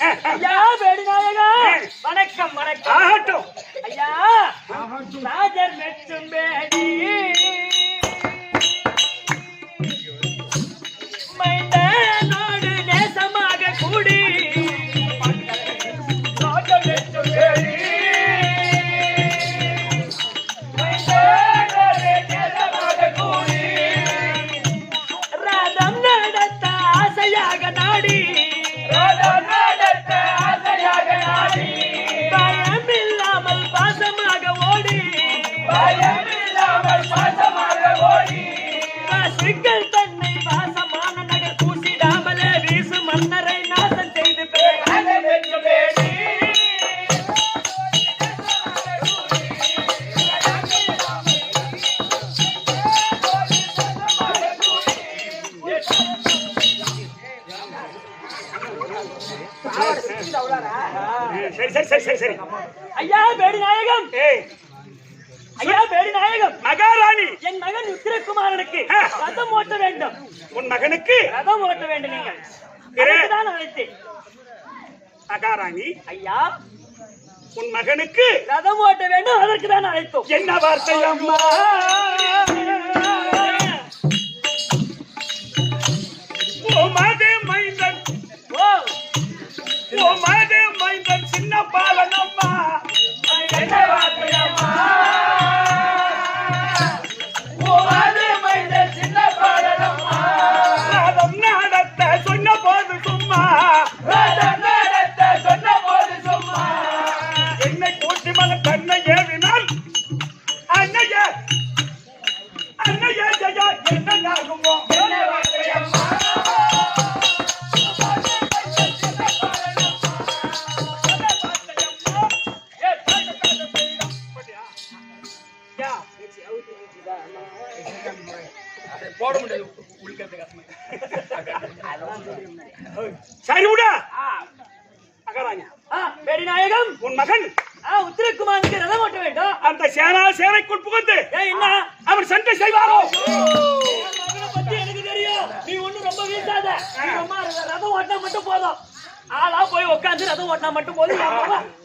ஐயா வேடுநாயகா வணக்கம் வணக்கம். ஆகட்டும் ஐயா ராஜர் மெச்சும் பேடி மைந்தனோடு நேசமாக கூடி ராஜர் மெச்சும் பேடி மைந்தனோடு நேசமாக கூடி ராதம் நடத்த ஆசையாக நாடி பயமில்லாமல் பாசமாக ஓடி சிக்கல் தன்னை வாசமான நகர் பூசிடாமலே வீசு மன்னரை நாசம் செய்து சரி ஐயா வேடுநாயகம் ஐயா வேடுநாயகம் மகாராணி என் மகன் உத்திரகுமாரனுக்கு ரதம் ஓட்ட வேண்டும். உன் மகனுக்கு ரதம் ஓட்ட வேண்டும். நீங்கள் தான் அழைத்தேன். மகாராணி ஐயா உன் மகனுக்கு ரதம் ஓட்ட வேண்டும். அதற்கு தான் அழைத்தோம். என்ன வார்த்தை அம்மா? ஓ மாதே மைந்தன் ஓ மாதே மைந்தன் சின்ன பாலன் அம்மா. என்ன வார்த்தை அம்மா? ஓ மாதே மைந்தன் சின்ன பாலன் அம்மா. ரதம் நடத்த சொன்ன போது சும்மா ரதம் நடத்த சொன்ன போது சும்மா என்னை கூட்டி மகன் தன்னை ஏவினால் அன்னைய ஜெயா என்ன ஆகுமோ? என்ன வார்த்தை அம்மா? போட முடியாது. சரி விடா மகாராணி. வேடுநாயகம் உன் மகன் உத்திரகுமாரனுக்கு ரதம் ஓட்ட வேண்டும். அந்த சேனைக்குள் புகுந்து என்ன அவர் சண்டை செய்வாரோ? மகனை பத்தி எனக்கு தெரியும். நீ ஒண்ணு ரொம்ப வீசாத. ரதம் ஓட்டினா மட்டும் போதும். ஆளா போய் உட்காந்து ரதம் ஓட்டினா மட்டும் போதும்.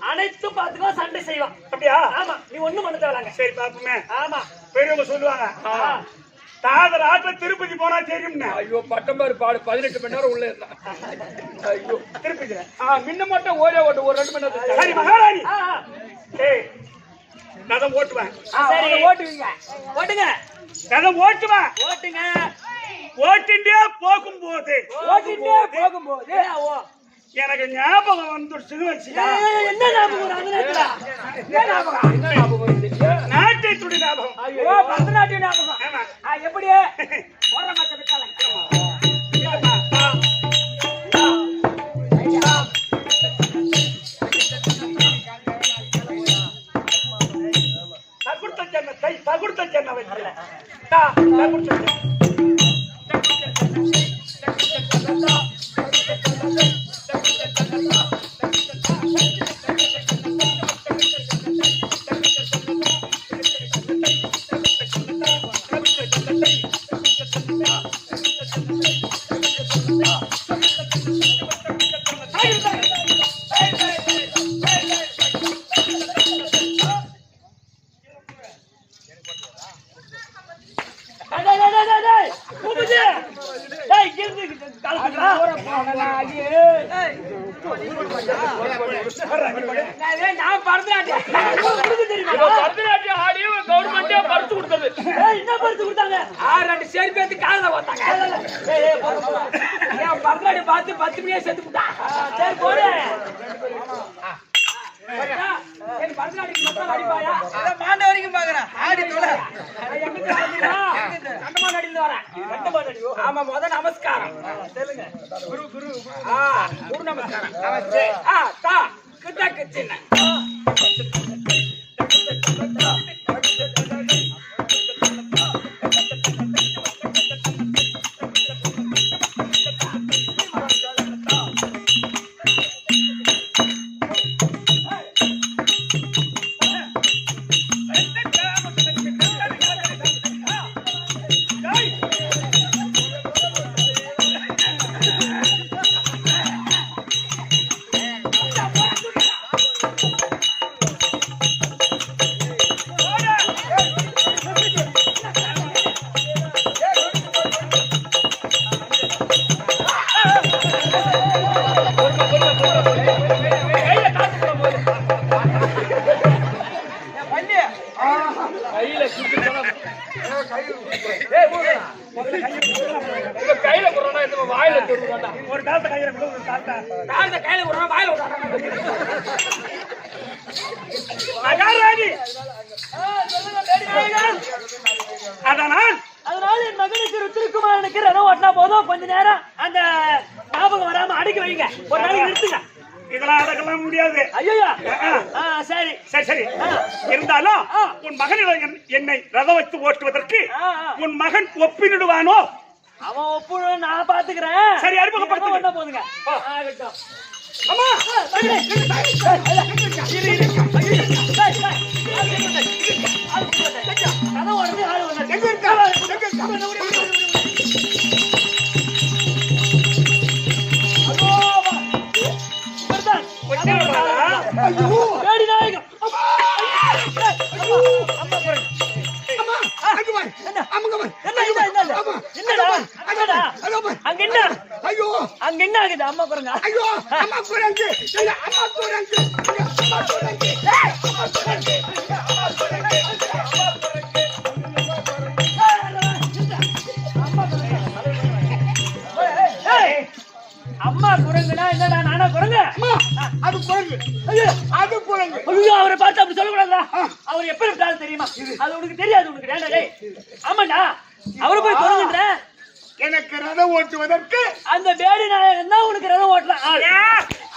அனைத்தும் பார்த்துக்கோ, சண்டை செய்வான். அப்படியா? ஆமா, நீ ஒண்ணு பண்ண தேவையில்ல. சரி பாப்போமே. ஆமா, பெரியவங்க சொல்லுவாங்க தாதர் ஆட்ட திருப்பதி போனா தெரியும். ஐயோ பட்டம்பாரு பாடு 18 மணி நேரம் உள்ள இருந்தான். ஐயோ திருப்பதி முன்ன மட்டும் ஒரே ஓட்டு ஒரு 2 மணி நேரம். சரி மகாராணி ரதம் ஓட்டுவேன். சரி ஓட்டுவீங்க. ஓட்டுங்க. ரதம் ஓட்டுவேன். ஓட்டுங்க. ஓட்டிண்டே போகும்போது எனக்கு ஞாபகம் வந்துடுச்சு. என்ன ஞாபகம்? அந்த நேரத்துல என்ன ஞாபகம்? நாட்டை துடி ஞாபகம். ஐயோ பரதநாட்டிய ஞாபகம். எப்படி போற மத்த விட்டால தகுடுத்த சென்னை வைக்கல தகுடுத்த பரதநாட்டியம் ஆடி கவர்மெண்டே பரிசு கொடுத்தது. என்ன பரிசு கொடுத்தாங்க? 2 சேர் பேத்து காலைல ஓட்டாங்க. பரதநாட்டியம் பார்த்து 10 மணியா செத்து விட்டா. சரி போடு. பரதநாட்டியம் மட்டும் அடிப்பாயா? மாண்ட வரைக்கும் பாக்குறேன். ஆடி தொலை. ஆமா முத நமஸ்காரம் சொல்லுங்க. குரு குரு நமஸ்காரம். நமஸ்தே. தா கிட்ட சின்ன கையில தொடுறான்டா. ஒரு காலத்தை கையில கொடு, ஒரு காலத்தை. காலத்தை கையில விடுறான், வாயில விடுறான். மகாராணி அதனால் அதனால என் மகனுக்கு ருத்ரகுமாரனுக்கு ரதம் ஓட்டினா போதும். கொஞ்ச நேரம் அந்த ஞாபகம் வராம அடக்கி வைங்க. ஒரு நாளைக்கு நிறுத்துங்க. இதெல்லாம் அடக்கலாம் முடியாது. ஐயோ சரி சரி சரி. இருந்தாலும் உன் மகனிடம் என்னை ரதம் வைத்து ஓட்டுவதற்கு உன் மகன் ஒப்பிடுவானோ? அவன் ஒப்புழ நான் பாத்துக்கிறேன். சரி, அறிமுகப்படுத்து. ஒண்ணா போதுங்க. ஆகட்டும். அம்மா ரதம் ஓடுறது ஆளு வந்தாரு. எங்க இருக்கா? பேடி நாயகம். அங்க என்ன ஆகுது? அம்மா குரங்க. அம்மா குரங்குனா என்னடா? நானா குரங்கு? அது குரங்கு. அது குரங்கு. ஐயோ, அவரை பார்த்து அப்படி சொல்லக்கூடாதா? அவர் எப்ப இருக்காரு தெரியுமா? அது உனக்கு தெரியாது. உனக்கு வேண்டாம். ஆமாண்டா, அவரை போய் குரங்குன்ற. எனக்கு ரதம் ஓட்டுவதற்கு அந்த பேடி நாயகன் தான் உனக்கு ரதம் ஓட்டலாம்.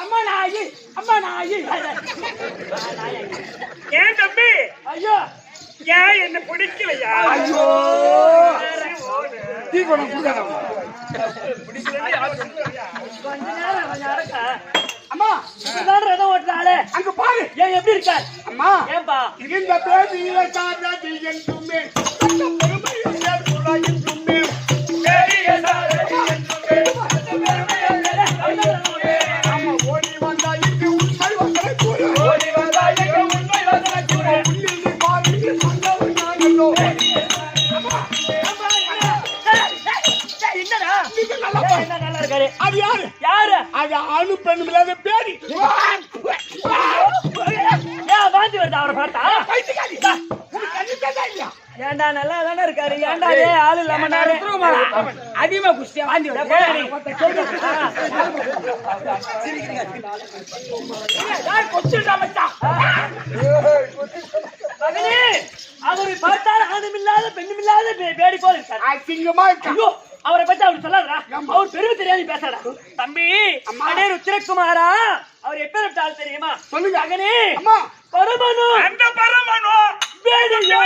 அம்மா நாயி, அம்மா நாயி. ஏன் தம்பி? ஐயோ, ஏன் என்ன பிடிக்கலையா? ஐயோ, கொஞ்ச நேரம் கொஞ்சம் அடக்க. அம்மா இதுதான் ரதம் ஓட்டுறாளே. அங்க பாரு. ஏன் எப்படி இருக்கார்? அம்மா ஏன்பா? இந்த பேதியில சாரதி என்றுமே அந்த பெருமையை சொல்ல என்றுமே பெரிய சாரதி என்றுமே அந்த பெருமையை அம்மா ஓடி வந்தா இங்கு உண்மை வந்தனை கூறு. ஓடி வந்தா இங்கு உண்மை வந்தனை கூறு. உள்ளில் பாருங்க சொந்தம் நானோ. என்னடா? என்ன நல்லா இருக்காரு? அது யாரு? யாரு? அது ஆணு பெண்ணு இல்லாத பேடி. ஏன் வாந்தி வருது அவரை பார்த்தா? பைத்தியக்காரி. உனக்கு கண்ணுக்கே இல்லையா? ஏண்டா நல்லா தானே இருக்காரு? ஏண்டா அதே ஆளு இல்லாம நானே அதிகமா குஸ்தியா வாந்தி வருது. மகனே, அவரை பார்த்தால் ஆணுமில்லாத பெண்ணுமில்லாத பேடி போல இருக்காரு. அசிங்கமா இருக்கா? ஐயோ, அவரை பத்தி அவர் சொல்லாதடா. அவர் பெருமை தெரியாது பேசாடா. தம்பி, அடே ருத்ரகுமாரா, அவர் எப்பேற்பட்டால் தெரியுமா? சொல்லுங்க. மகனே, அம்மா பரமனு அந்த பரமனோ வேடியோ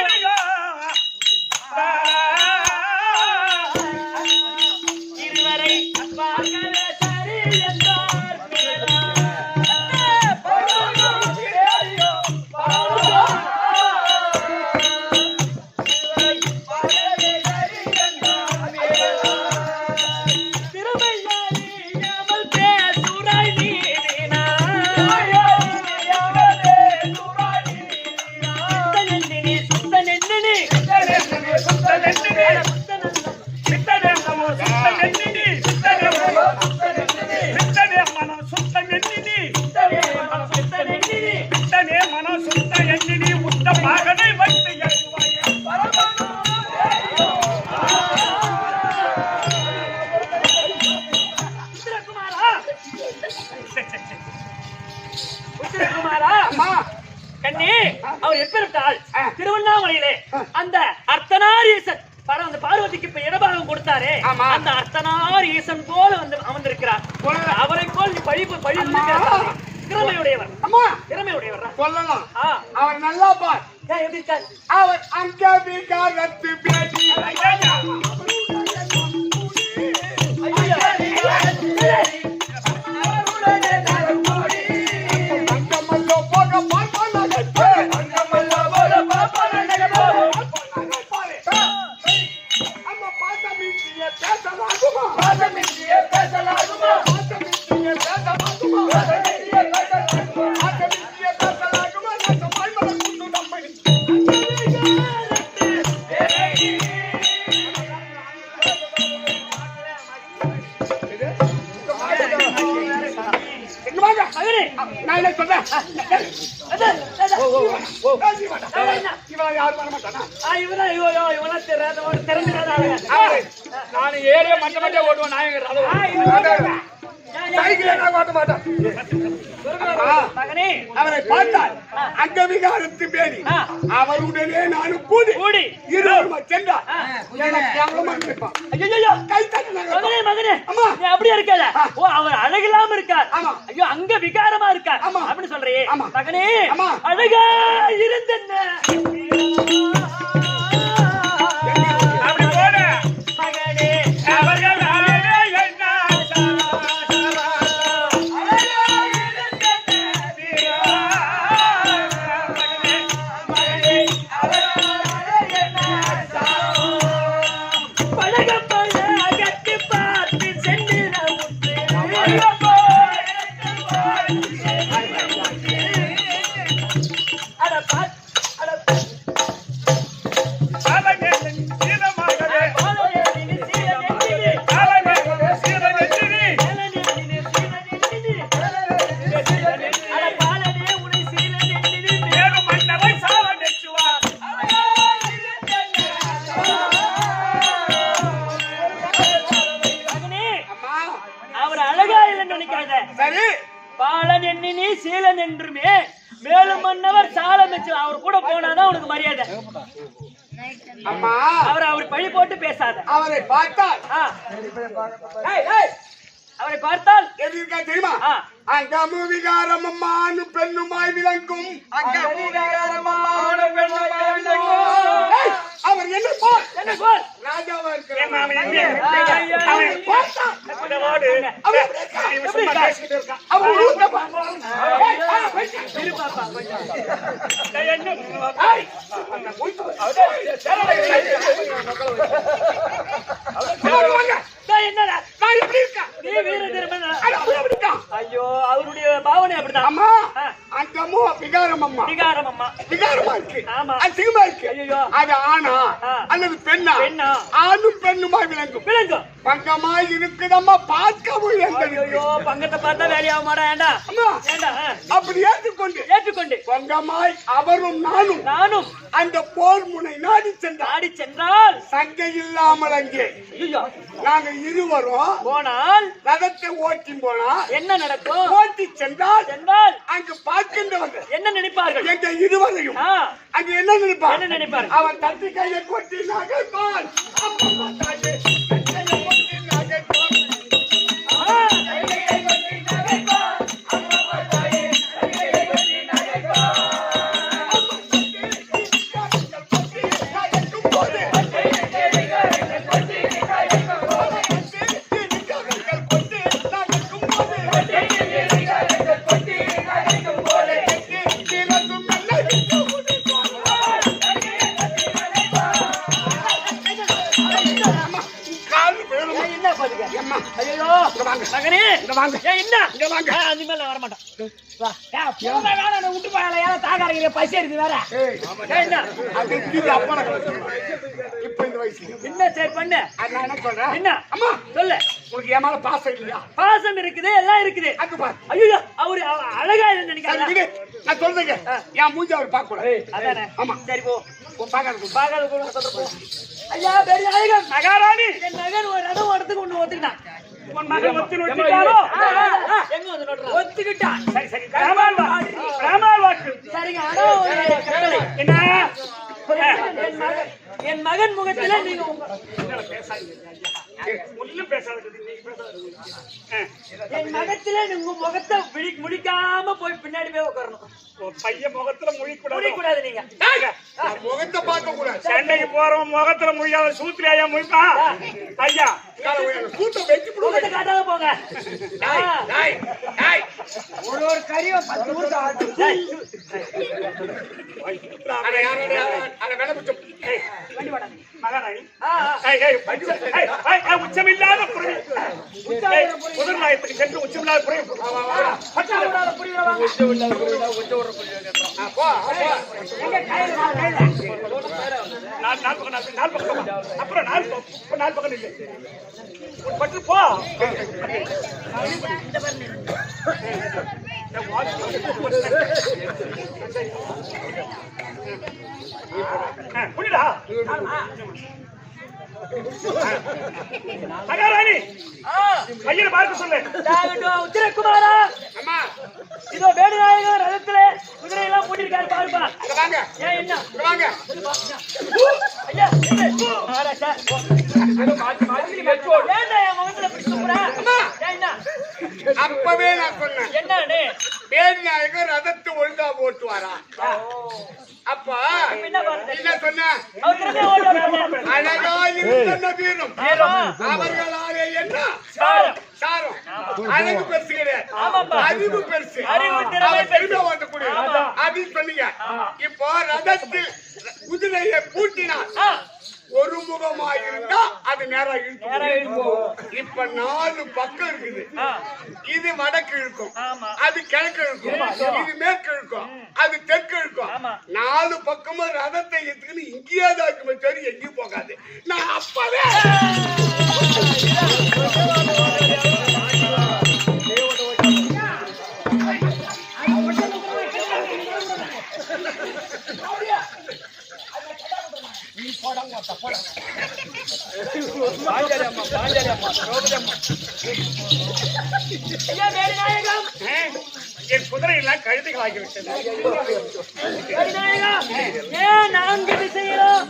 இருவரை பார்க்கவே சரி என்றார் பிறரா. பரமனு வேடியோ பரமனு அவர் எப்பேற்பட்டால் திருவண்ணாமலையிலே அந்த அர்த்தநாரீசன் அந்த பார்வதிக்கு இப்ப இடபாகம் கொடுத்தாரே, அந்த அர்த்தநார் ஈசன் போல வந்து அமர்ந்திருக்கிறார். அவரை போல் நீ பழி திறமையுடையவர். அம்மா திறமையுடையவர் சொல்லலாம். அவர் நல்லா பார். எப்படி இருக்கார்? அவர் அங்கவிகாரத்து பேடி. அங்கமல்லோ போக பார்ப்பான். அங்கமல்லோ போக பார்ப்பான். அம்மா பாசமின்றிய பேசலாகுமா? பாசமின்றிய பேசலாகுமா? பாசமின்றிய பேசலாகுமா? பாசமின்றிய பேசலாகுமா? பாசமின்றிய பேசலாகுமா? நான் பாய்மரம் கொண்டு நம்மை நான் என்ன சொல்றேன் அது, அது. இவன் யாரும் வர மாட்டானா இவனா திறந்துடாத நான் ஏரியா மட்ட ஓட்டுவேன் நாயங்க சைக்கிளே நான் ஓட்ட மாட்டேன் மகனே அவரை பார்த்தால் அங்க விகாரத்து பேணி அவருடனே நானும் கூடி இருவரும் சென்றார் ஐயோ கை தட்டி மகனே மகனே அம்மா. நீ அப்படியே இருக்காத ஓ அவர் அழகில்லாம இருக்கார் ஆமா. ஐயோ அங்க விகாரமா இருக்கார் ஆமா. அப்படின்னு சொல்றியே ஆமா. மகனே ஆமா. அழகா இருந்தென்ன அப்படி போட மகனே பழகம் போல அகட்டி பார்த்து சென்றிட முத்து அட பாத் அட பாலனே நீ சீல நெஞ்சிலே அட பாலனே உன்னை சீல நெஞ்சிலே மகனே அவர் அழகா இல்லைன்னு நினைக்காத சரி பாலன் எண்ணினி சீலன் என்றுமே மேலும் மன்னவர் சாலம் வச்சு அவர் கூட போனாதான் உனக்கு மரியாதை அம்மா அவர் பழி போட்டு பேசாத அவரை பார்த்தால் ஆ. அவரை பார்த்தால் எப்படி இருக்கா தெரியுமா ஆ. அங்கமு விகாரமும் ஆணும் பெண்ணுமாய் விளங்கும் ஏய், அவர் என்ன போல் என்ன போல் ராஜாவா இருக்கிறார் அவரை பார்த்தால் அவர் எப்படி இருக்கா? எப்படி இருக்கா? அவர் ஊர்த்தப்பா. ஏய், இரு பாப்பா, கொஞ்சம். ஏய், அவர் வாங்க. டேய், என்னடா நான் எப்படி இருக்கேன்? நீ வீர திருமணா? அவர் எப்படி இருக்கான்? ஐயோ அவருடைய பாவனை அப்படிதான் அம்மா ஆ. அங்கமோ விகாரம் அம்மா விகாரம் அம்மா விகாரமா இருக்கு ஆமா. அசிங்கமா இருக்கு ஐயோ. அது ஆணா ஆ. அல்லது பெண்ணா பெண்ணா. ஆணும் பெண்ணுமாய் விளங்கும் விளங்கும் பங்கமாய் இருக்குதம்மா பார்க்க முடியாது ஐயோ பங்கத்தை பார்த்தா வேலையாக மாடா ஏண்டா அம்மா ஏண்டா அப்படி ஏற்றுக்கொண்டு ஏற்றுக்கொண்டு பங்கமாய் அவரும் நானும் நானும் அந்த போர் முனை நாடி சென்றார் ஆடி சென்றால் சங்கை இல்லாமல் அங்கே ஐயோ நாங்கள் இருவரும் போனால் ரதத்தை ஓட்டி போனா என்ன நடக்கும் ஓட்டி சென்றால் சென்றால் அங்கு பார்க்கின்றவர்கள் என்ன நினைப்பார்கள் எங்க இருவரையும் ஆ, அங்க என்ன நினைப்பான் என்ன நினைப்பார்கள் அவன் தட்டி கையை கொட்டி நகைப்பான் அம்மா தாயே, கையை கொட்டி நகைப்பான். ஆ, என்ன பாருங்க ஐயோ மகனே ஏன் என்ன இனிமேல் நான் வரமாட்டேன் வா. விட்டு போகல ஏன் தாக்காரங்க பசி இருக்குது வேற ஏன் என்ன இப்ப இந்த வயசுல என்ன சரி பண்ணு நான் என்ன சொல்றேன் என்ன அம்மா சொல்லு உங்களுக்கு என் மேல பாசம் இல்லையா பாசம் இருக்குது எல்லாம் இருக்குது அங்க பாரு ஐயோ அவரு அழகா இல்லைன்னு சரி, நினைக்காத விடு. நான் சொல்றேங்க என் மூஞ்சி அவர் பார்க்க கூடாது அதானே ஆமா. சரி போ பார்க்காத பாகாத கூட சொல்ற போ ஐயா பெரிய அழகன் மகாராணி என் மகன் ஒரு இடம் இடத்துக்கு ஒண்ணு ஒத்துக்கிட்டான் உன் மகன் ஒத்து நொட்டிட்டாரோ எங்க வந்து நோட்டுறான் ஒத்துக்கிட்டான் சரி சரி ராமால் வாக்கு சரிங்க ஆனா ஒரு கட்டளை என்ன என் மகன் முகத்துல நீங்க ஒன்னும் பேசாத நீங்க பேசாத என் மகத்துல நீங்க முகத்தை முடிக்காம போய் பின்னாடி போய் உட்காரணும் பையன் முகத்துல முழிக்கூடாது முடிக்கூடாது நீங்க முகத்தை பார்க்க கூடாது சென்னைக்கு போறவன் முகத்துல முழியாத சூத்திரி ஐயா முழிப்பா ஐயா கூட்டம் வச்சு முகத்தை காட்டாத போங்க ஒரு கறியை 10 ஊர்ல ஆட்டு மகாராணி உச்சமில்லாத புதர்நாயத்துக்கு சென்று உச்சமில்லாத நாலு பக்கம் அப்புறம் நாலு பக்கம் இல்லை பட்டு போ புரியுதா? மகாராணி கையில பார்க்க சொல்லு. உத்திரகுமாரா, அம்மா இதோ வேடுநாயகர் ரதத்துல குதிரை எல்லாம் போட்டிருக்காரு பாருப்பா. இங்க வாங்க, ஏன் என்ன இங்க வாங்க. ஐயா மகாராஜா ஏன்டா என் முகத்துல இப்படி துப்புற? ஏன் என்ன அப்பவே நான் சொன்னேன், என்னன்னு வேடுநாயகர் ரதத்தை ஒழுங்கா ஓட்டுவாரா. அப்ப என்ன பாருங்க என்ன சொன்ன? அவர் திரும்ப ஓடுறாரு. அழகா இருந்த வீரம் அவர்களாலே என்ன சாரம். சாரம். அழகு பெருசு கிடையாது, ஆமாப்பா. அறிவு பெருசு. அறிவு திறமை அவர் திரும்ப ஓட்டக்கூடிய அப்படின்னு சொன்னீங்க. இப்போ ரதத்தில் குதிரையை பூட்டினார், ஒரு முகமாயிருந்தா அது நேரா இழுக்கும். இப்ப 4 பக்கம் இருக்குது. இது வடக்கு இழுக்கும், அது கிழக்கு இழுக்கும், இது மேற்கு இழுக்கும், அது தெற்கு இழுக்கும். 4 பக்கமும் ரதத்தை எடுத்துக்கின்னு இங்கேயே தான் இருக்குமே சரி, எங்கேயும் போகாது. நான் அப்பவே ஐயா வேடுநாயகம், என் குதிரை எல்லாம் கழுதுகள் ஆகிவிட்டது. வேடுநாயகம், ஏன் 4 திசையிலும்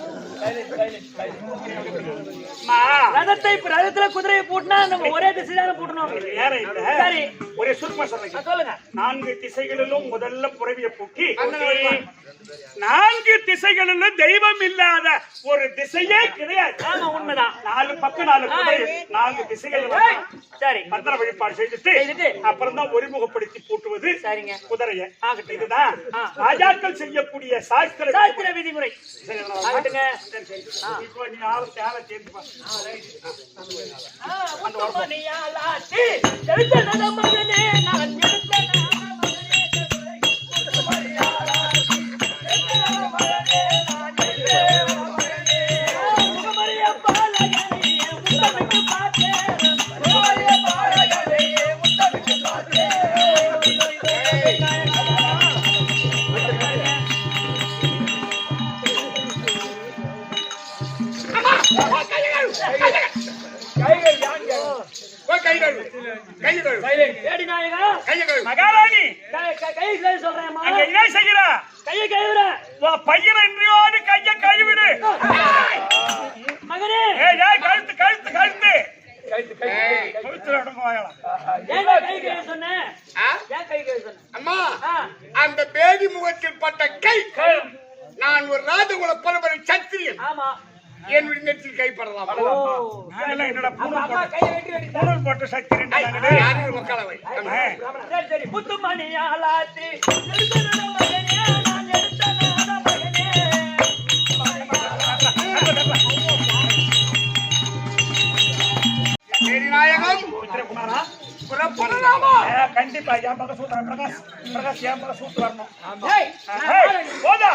ரதத்தை ரதத்துல குதிரையை பூட்டினா நம்ம ஒரே திசையில பூட்டணும். நேரம் இல்ல. சரி ஒரே சுருக்கமா சொல்றேன். சொல்லுங்க. 4 திசைகளிலும் முதல்ல புறவிய பூக்கி 4 திசைகளிலும் தெய்வம் இல்லாத ஒரு திசையே கிடையாது. ஆமா உண்மைதான். 4 பக்கம் 4 குதிரை 4 திசைகள் சரி மந்திர வழிபாடு செய்துட்டு அப்புறம் தான் ஒருமுகப்படுத்தி பூட்டுவது சரிங்க குதிரையை. இதுதான் ராஜாக்கள் செய்யக்கூடிய சாஸ்திர விதிமுறை. ஆகட்டுங்க. இப்போ நீ ஆளு தேவை சேர்த்துப்பா. முத்துமணியாலாட்டி எடுத்த நலமகனே நான் எடுத்த நலமகனே முத்துமணியாலாட்டி எடுத்த நலமகனே நான் எடுத்த நலமகனே முகமறிய பாலகனே முத்தமிட்டு பார்த்தேன் முகமறிய பாலகனே முத்தமிட்டு பார்த்தேன். மகாராணி கை சொல்றேன் அங்க என்ன செய்யற? கையை கழுவுற பையன் என்றோடு கையை கழுவிடு. மகனே. கழுத்து கழுத்து கழுத்து கழுத்துல அடங்க வாங்கலாம். ஏன் கை கழுவ சொன்னேன்? ஏன் கை கழுவ சொன்னேன்? அம்மா அந்த பேதி முகத்தில் பட்ட கை, நான் ஒரு ராஜகுல பரம்பரை சத்திரியன். ஆமா என்னுடைய நெற்றில் கைப்படலாம். என்னடா அம்மா கையை வெட்டி வெட்டி பூணல் போட்ட சக்தி மக்களவை சரி சரி முத்துமணியாலாத்தி எடுத்த நலமகனே நான் எடுத்த நலமகனே. நாயகம் புறப்படலாமா? கண்டிப்பா என் பக்கம் சூத்திரம் பிரகாஷ் பிரகாஷ் என் பக்கம் சூத்து வரணும். போதா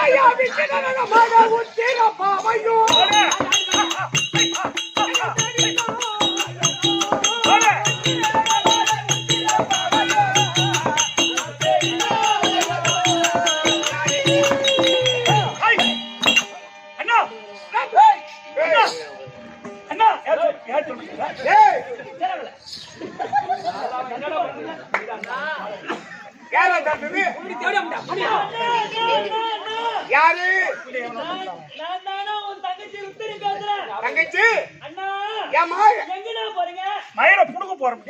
ஐயா விட்டன மக உத்திர பாவையோ யாரு? தங்கச்சி ஏமா மயிரை புடுங்க போறோம்.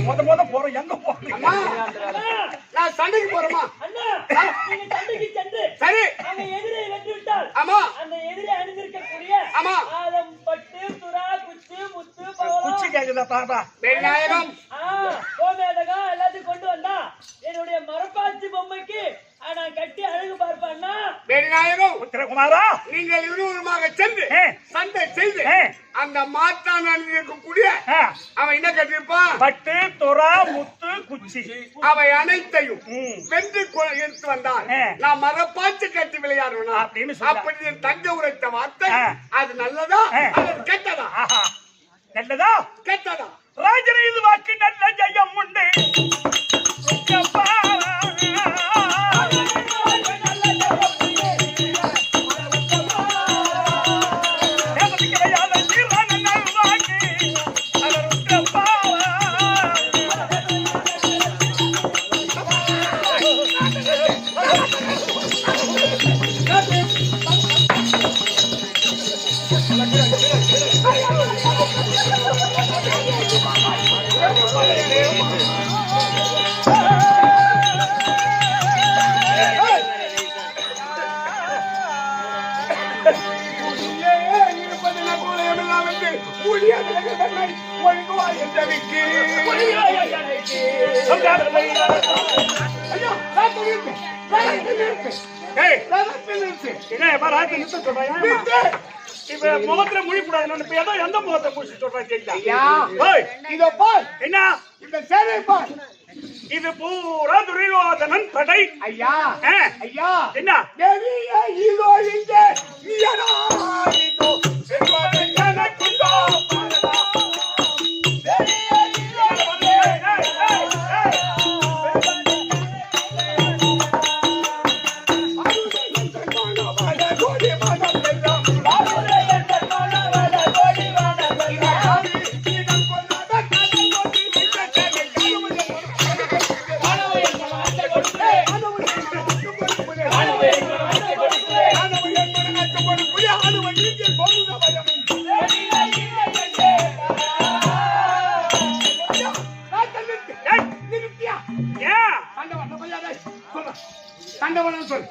முத போறோம். எங்க போறோம்? நான் சண்டைக்கு போறோமா? சரி. ஆமா. ஆமா. குச்சி கேக்குதா பாப்பா? நாயகம் எல்லாத்தையும் கொண்டு வந்தா என்னுடைய மரப்பாச்சி பொம்மைக்கு நான் கட்டி அழகு பார்ப்பேன்னா. நாயகம் உத்திரகுமாரா, நீங்கள் இருவருமாக சென்று சண்டை செய்து அந்த மாத்தான் இருக்கக்கூடிய அவன் என்ன கட்டிருப்பான்? பட்டு துறா முத்து குச்சி அவை அனைத்தையும் வென்று எடுத்து வந்தான். நான் மரப்பாச்சு கட்டி விளையாடுவேன் அப்படின்னு அப்படி தங்க உரைத்த வார்த்தை அது நல்லதா கெட்டதா? நல்லதா கெட்டதா? ராஜரீது வாக்கு நல்ல ஜெயம் உண்டு. ஏய், என்ன ராத்திரி நிறுத்த சொல்றேன். இப்ப முகத்துல முழிக்கூடாது. இப்ப ஏதோ எந்த முகத்தை முடிச்சு சொல்றேன் தெரியுதா? ஓய், இதோ பார், என்ன இந்த சேனை பார். இது பூரா துரியோதனன் படை. ஐயா ஆ, ஐயா, என்ன தேவியே இதோ இங்கே நீயடா இதோ செல்வமே எனக்குண்டோ பாரதா. தேவியே இதோ இங்கே. கோடி மனம் எல்லாம்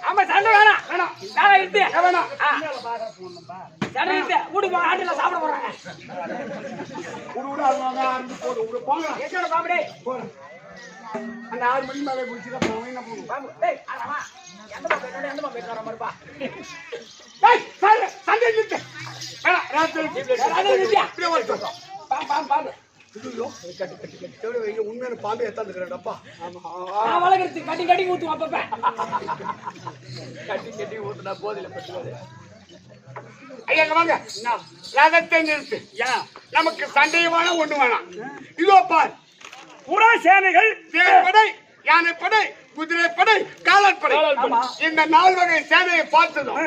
ஆமா சண்டை வேணாம் வேணாம் இருக்கு வேணாம். சண்டை இருக்கு வீட்டுக்கு போங்க ஆட்டுல சாப்பிட போறாங்க எச்சோட பாம்படே அந்த 6 மணி மேலே குடிச்சுதான் போவோம். என்ன போகும்? பாம்பு டேய் ஆமா எந்த பாம்பு பேசுற மாதிரிப்பா டேய், சண்டை நிறுத்து. வேணாம், ராத்திரி இப்படியே வரட்டும். பாம்பு உண்மையான பாம்பை எத்தாந்துக்கிறேன்ப்பா. நான் வளர்க்கறது கட்டி கட்டி ஊத்துவோம் அப்பப்ப ஐயா இங்க வாங்க. ரதத்தை நிறுத்து. நமக்கு சண்டையும் வேணாம், ஒண்ணு வேணாம். இதோ பார், புறா சேனைகள் தேர்ப்படை, யானைப்படை, குதிரைப்படை, காலாட்படை, இந்த 4 வகை சேனையை பார்த்ததும்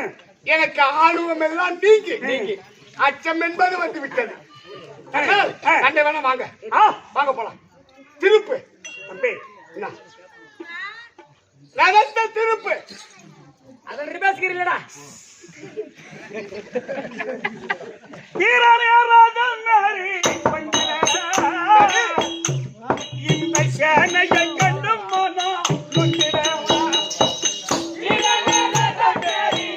எனக்கு ஆர்வம் எல்லாம் நீங்கி அச்சம் என்பது வந்து விட்டது. சண்டை வேணா வாங்க. வாங்க போலாம். திருப்பு தம்பி, என்ன? ரதத்தை திருப்பு. அதன் ரிபேஸ்கிறீங்களா வீரனே ராஜனாரி இந்த சேனையை கண்டு மனா நொந்திரவா. வீரனே ராஜனாரி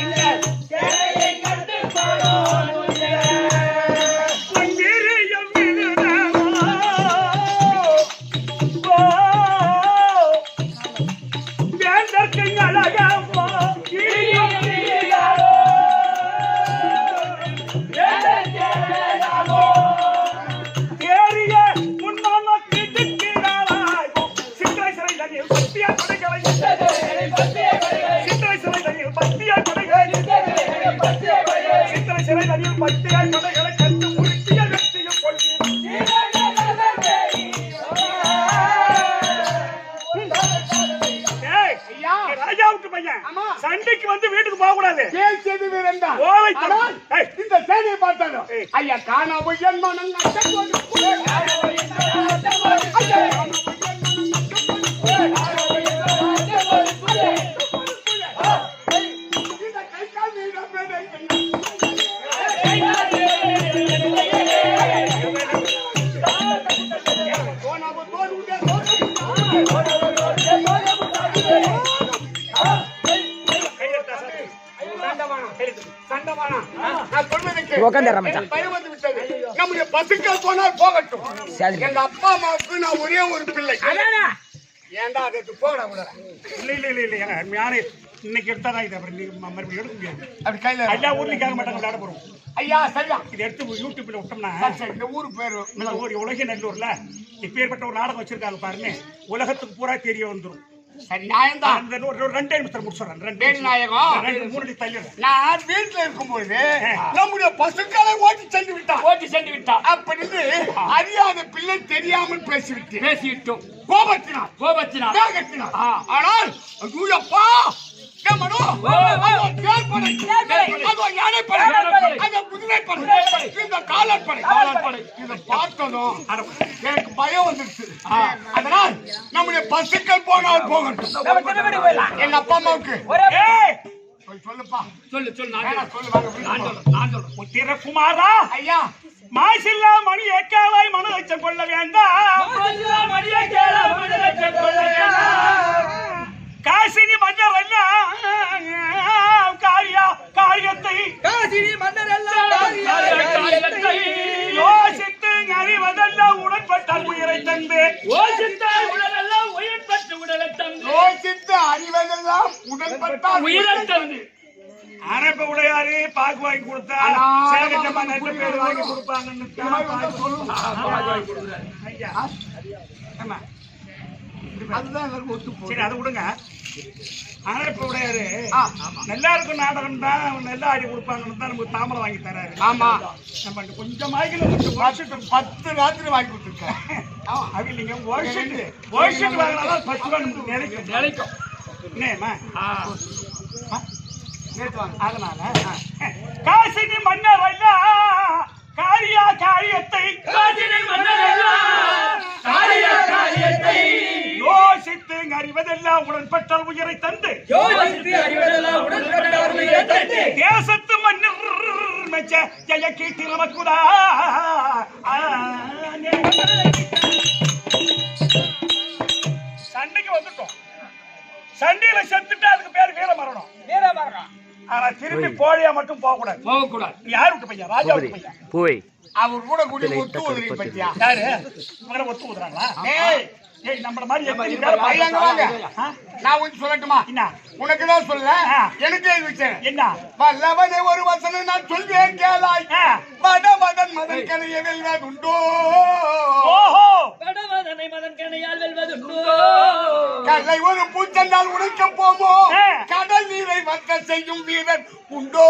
இந்த சேனையை கண்டு மனா நொந்திரவா. மந்திரியம் விருதவா. ஓ வேந்தர்க்கு அழகவா. ராஜாவுக்கு பையன் சண்டைக்கு வந்து வீட்டுக்கு போக கூடாது. பேசியது வீரன்தான். ஓலை ஆனால் ஏய், இந்த சேனையை பார்த்தாலும் ஐயா காணாம என் மனம் நம்முடைய பசுக்கள் போனால் போகட்டும். எங்க அப்பா அம்மாவுக்கு நான் ஒரே ஒரு பிள்ளை. ஏண்டா அதுக்கு போட இல்ல இன்னைக்கு எடுத்தாதான் இது அப்புறம் மறுபடியும் எடுக்க முடியாது. அப்படி கையில எல்லா ஊர்லயும் கேட்க மாட்டாங்க, விளையாட போறோம். ஐயா சரியா, இதை எடுத்து யூடியூப்ல விட்டோம்னா இந்த ஊரு பேரு உலக நல்லூர்ல இப்பேற்பட்ட ஒரு நாடகம் வச்சிருக்காங்க பாருங்க, உலகத்துக்கு பூரா தெரிய வந்துடும். சரி நியாயம்தான். அந்த ஒரு 2 நிமிஷம் முடிச்சுறேன். 2 நாயகம் 3 தள்ளிடுறேன். நான் வீட்டுல இருக்கும்போது நம்முடைய பசுக்களை ஓட்டி சென்று விட்டான். அப்படின்னு அறியாத பிள்ளை தெரியாமல் பேசிவிட்டோம். கோபத்தினால் ஆனால் ஐயோப்பா எனக்கு பயம் வந்துருச்சு. அதனால் நம்முடைய பசுக்கள் போனால் போகட்டும். எங்க அப்பா அம்மாவுக்கு சொல்லுப்பா, குமாரா ஐயா மாசில்லா மணி ஏக்காவாய் மன லட்சம் கொள்ள வேண்டாம். காசினி மன்னர் எல்லாம் காரியத்தை யோசித்து அறிவதெல்லாம் உடன்பட்டால் உயிரை தந்து உயிரத்தவனு அரைப்ப உடையாரு பாக்கு வாங்கி கொடுத்தா சேகட்டமா நல்ல பேர் வாங்கி கொடுப்பாங்கன்னு ஐயா ஆமா அதுதான் எனக்கு ஒத்து போகுது. சரி அதை விடுங்க. அரைப்ப உடையாரு நல்லா இருக்கும் நாடகம் தான் நல்லா ஆடி கொடுப்பாங்கன்னு தான் நமக்கு தாமரை வாங்கி தராரு. ஆமா நம்ம கொஞ்சம் வாங்கில வருஷத்துக்கு 10 ராத்திரி வாங்கி கொடுத்துருக்கேன். அது இல்லைங்க வருஷத்துக்கு வாங்கினாலும் 10 ரூபா நமக்கு நிலைக்கும் என்னம்மா அதனால காசினி மன்னர் ஐயா காரியா காரியத்தை யோசித்து அறிவதெல்லாம் உடன்பட்டால் உயிரை தந்து தேசத்து மன்னர் மெச்ச ஜெய கீர்த்தி நமக்குதா சண்டைக்கு வந்துட்டோம். சண்டையில செத்துட்டா அதுக்கு பேர் வீர மரணம். ஆனா திரும்பி போலியா மட்டும் போக கூடாது. நீ யாரு விட்டு பையன்? ராஜா விட்டு பையன். போய் அவர் கூட கூடி ஒத்து உதவி பத்தியா யாரு இவரை ஒத்து ஊதுறாங்களா? ஏய் நம்மள மாதிரி பையங்க வாங்க. நான் ஒன்று சொல்லட்டுமா? என்ன உனக்கு தான் சொல்ல எனக்கு வச்சேன். என்ன வல்லவனே ஒரு வசனம் நான் சொல்வேன் கேளாய். மதன் மதன் கனைய வெல்வதுண்டோ. ஓஹோ கடவதனை மதன் கணையால் வெல்வதுண்டோ. கல்லை ஒரு பூச்சென்றால் உடைக்க போமோ. கடல் நீரை வற்ற செய்யும் வீரர் உண்டோ.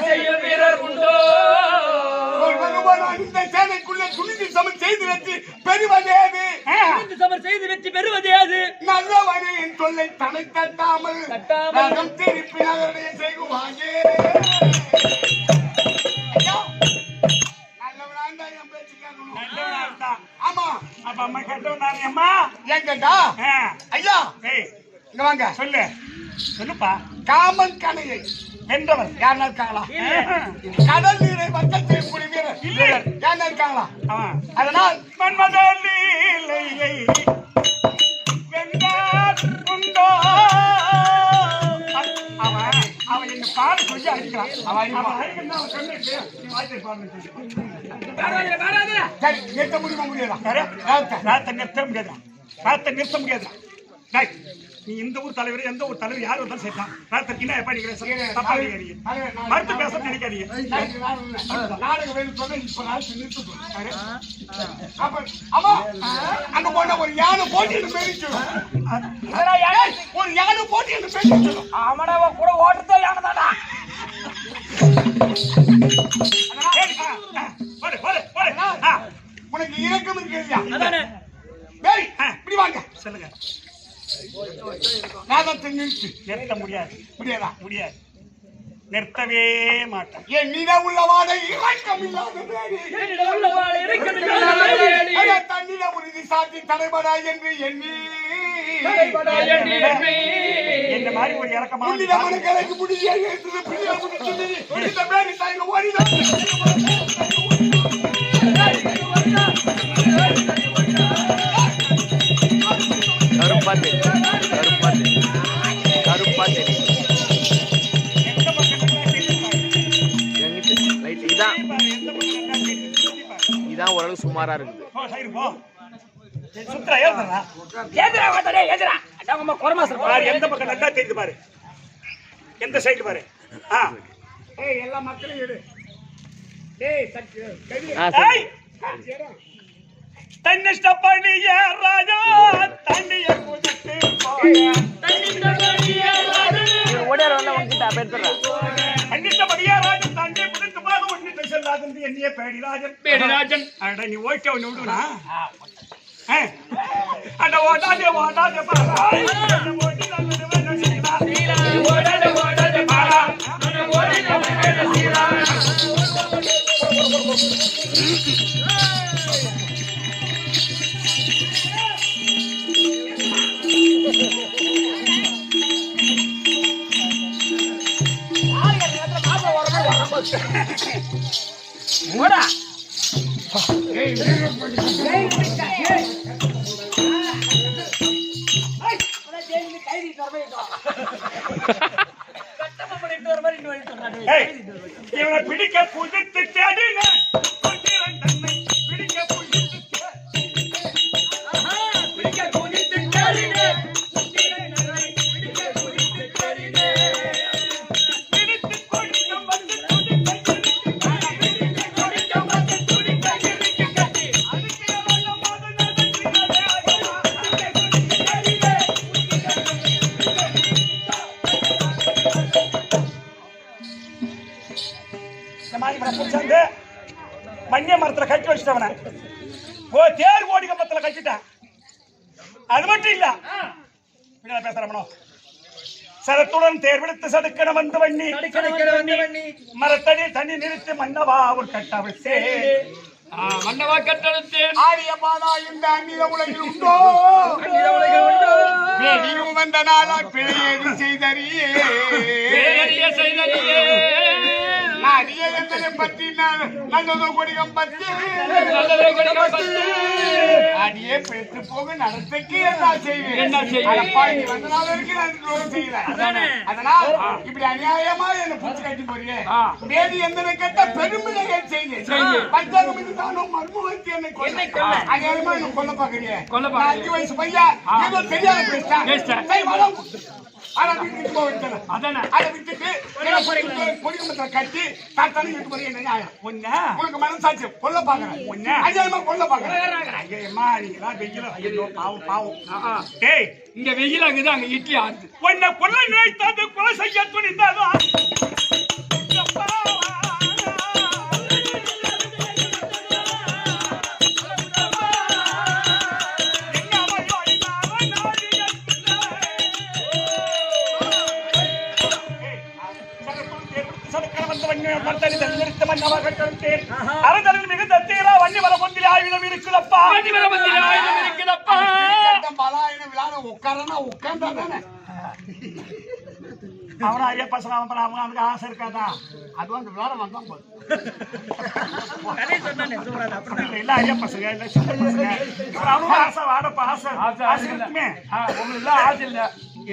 செய்யும் வீரர் உண்டோ. இந்த சேனைக்குள்ளே துணிந்து சமன் செய்து வெற்றி பெறுவதேது. சமர் செய்து வெற்றி பெறுவதே அது. நல்லவனின் சொல்லை தலை தட்டாமல் நகம் திருப்பி நகரடைய செய்குவாங்கே. ஆமா அப்ப அம்மா கேட்டவன் அம்மா ஏன் கேட்டா ஐயா இங்க வாங்க சொல்லு சொல்லுப்பா. காமன் கணையை வென்றவர் யாருன்னா இருக்காங்களா? கடல் நீரை வட்டத்தை குடிவீரர் இல்லை யாருன்னா இருக்காங்களா? அதனால் மன்மதலீலையை வென்றார் உண்டோ. அவன் என்ன பாடு சொல்லி அடிக்கிறான். சரி நிறுத்த முடியுமா? முடியாதா? நிறுத்த முடியாதா? நிறுத்த முடியாதா? நீ இந்த ஊர் தலைவர் எந்த ஊர் தலைவர் யார் வந்தாலும் சேர்த்தான். என்ன மறுத்து பேச நினைக்காதீங்க. நாடக வேலை சொன்ன இப்ப அங்க போன ஒரு யானை போட்டி ஒரு யானை போட்டி அவனவ கூட ஓட்டுறதே யானை தானா? உனக்கு இறக்கம் இல்லையா? இப்படி வாங்க சொல்லுங்க. நாதத்தை நிறுத்து. நிறுத்த முடியாது. முடியாதா? முடியாது. நிறுத்தவே மாட்டேன். என் நில உள்ளவாட இறக்கம் இல்லாத தண்ணில உறுதி சாத்தி தடைபடா என்று எண்ணி என்ன மாதிரி ஒரு இறக்கமா மனக்கலைக்கு முடிய ஓடிதான் கருப்பாத்து கருப்பாத்து இதான் ஓரளவு சுமாரா இருக்குது. எந்த பக்கம் நல்லா தெரியுது பாரு. எந்த சைடு பாரு. எல்லா மக்களையும் எடு. தன்னிஷ்டப்படிய ராஜா தண்ணிய குதித்து தன்னிஷ்டப்படிய ராஜன் தண்ணி குதித்து போக ஒன்னிட்டு செல்லாதன் என்னைய பேடிராஜன் அட நீ ஓட்ட ஒண்ணு விடுவா அட ஓடாதே பாரா ஓடி ஓடாதே பாரா ஓடா இவனை பிடிக்க புதித்து தேடின தன்னை பிடிக்க புதித்து படிச்சவன தேர் கோடி கம்பத்துல கட்டிட்டான். அது மட்டும் இல்ல, பேசுறமனோ சரத்துடன் தேர் விடுத்து சடுக்கண வந்து வண்ணி மரத்தடி தண்ணி நிறுத்தி மன்னவா ஒரு கட்டவிழ்த்தே மன்னவா கட்டழுத்தேன். ஆரிய பாதா இந்த அந்நில உலகில் உண்டோ? நீயும் வந்த நாளா பிழையேறி செய்தறியே அடியே எந்தனை பற்றி நல்லதோ கொடிகம் பற்றி அடியே பிழைத்து போக நடத்தைக்கு என்ன செய்வேன்? நீ வந்த நாள் வரைக்கும் நான் துரோகம் செய்யல. அதனால் இப்படி அநியாயமா என்ன பூச்சி கட்டி போறியே. வேதி எந்தனை கேட்ட பெருமிழையை செய்து பஞ்சாங்கம் இருந்தாலும் மர்மவர்த்தி என்னை கொல்ல அநியாயமா என்ன கொல்ல பாக்குறியே. 5 வயசு பையன் ஏதோ தெரியாத பேசிட்டான். அதை விட்டுட்டு கட்டி தனி வீட்டு போறீங்க. என்ன நியாயம்? உனக்கு மனசாட்சி கொல்ல பாக்குறேன். அநியாயமா கொல்ல பாக்குறேன். பாவம் பாவம். டேய், இங்க வெயில் ஆகுது, அங்க இட்லி ஆகுது. உன்னை கொல்ல நினைத்தாது கொலை செய்ய துணிந்தாலும் அரசனின் மிகுந்த தீரா வண்டி வர பொந்தில் ஆயுதம் இருக்குதப்பா. உட்காரனா உட்கார்ந்தா தானே அவனா ஐயா பசங்க அவனுக்கு ஆசை இருக்காதா? அது வந்து விளாட வந்தான் போது இல்ல ஐயா பசங்க இல்ல சின்ன பசங்க அவனுக்கு ஆசை வாடப்பா ஆசை ஆசை இருக்குமே. உங்களுக்கு ஆசை இல்ல,